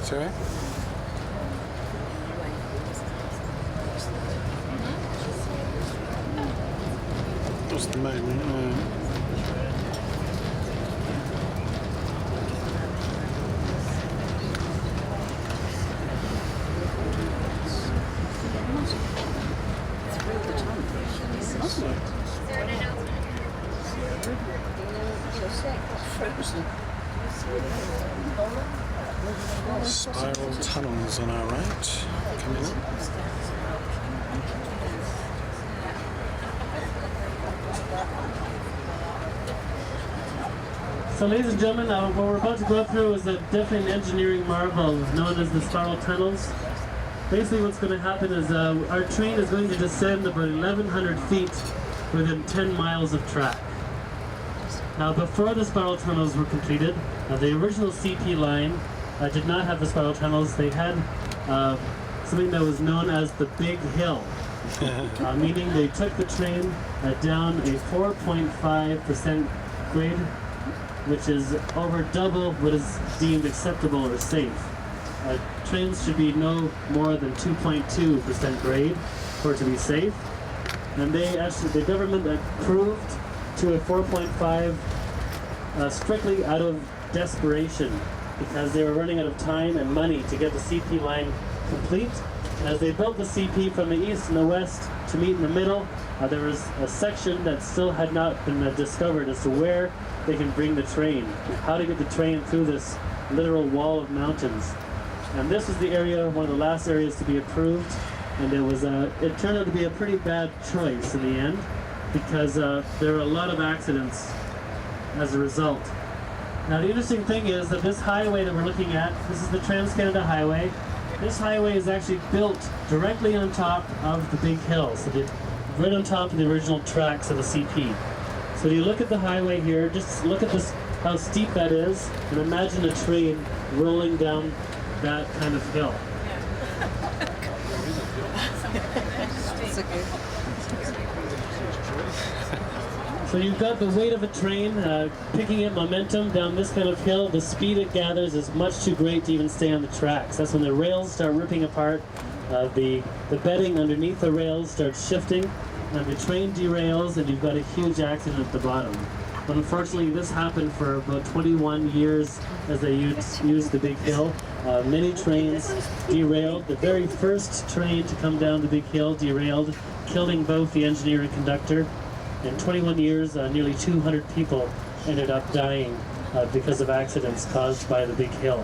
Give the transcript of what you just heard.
Sorry? Just the moment. Spiral tunnels on our right, coming up. So ladies and gentlemen, what we're about to go through is definitely an engineering marvel known as the spiral tunnels. Basically what's going to happen is our train is going to descend about 1,100 feet within 10 miles of track. Now before the spiral tunnels were completed, the original CP line did not have the spiral tunnels. They had something that was known as the Big Hill, meaning they took the train down a 4.5% grade, which is over double what is deemed acceptable or safe. Trains should be no more than 2.2% grade for it to be safe. And the government approved to a 4.5 strictly out of desperation, because they were running out of time and money to get the CP line complete. As they built the CP from the east and the west to meet in the middle, there was a section that still had not been discovered as to where they can bring the train, how to get the train through this literal wall of mountains. And this was the area, one of the last areas to be approved, and it turned out to be a pretty bad choice in the end, because there were a lot of accidents as a result. Now the interesting thing is that this highway that we're looking at, this is the Trans-Canada Highway. This highway is actually built directly on top of the Big Hill, so right on top of the original tracks of the CP. So you look at the highway here, just look at this, how steep that is, and imagine a train rolling down that kind of hill. So you've got the weight of a train picking up momentum down this kind of hill. The speed it gathers is much too great to even stay on the tracks. That's when the rails start ripping apart, the bedding underneath the rails starts shifting, and the train derails, and you've got a huge accident at the bottom. But unfortunately, this happened for about 21 years as they used the Big Hill. Many trains derailed. The very first train to come down the Big Hill derailed, killing both the engineer and conductor. In 21 years, nearly 200 people ended up dying because of accidents caused by the Big Hill.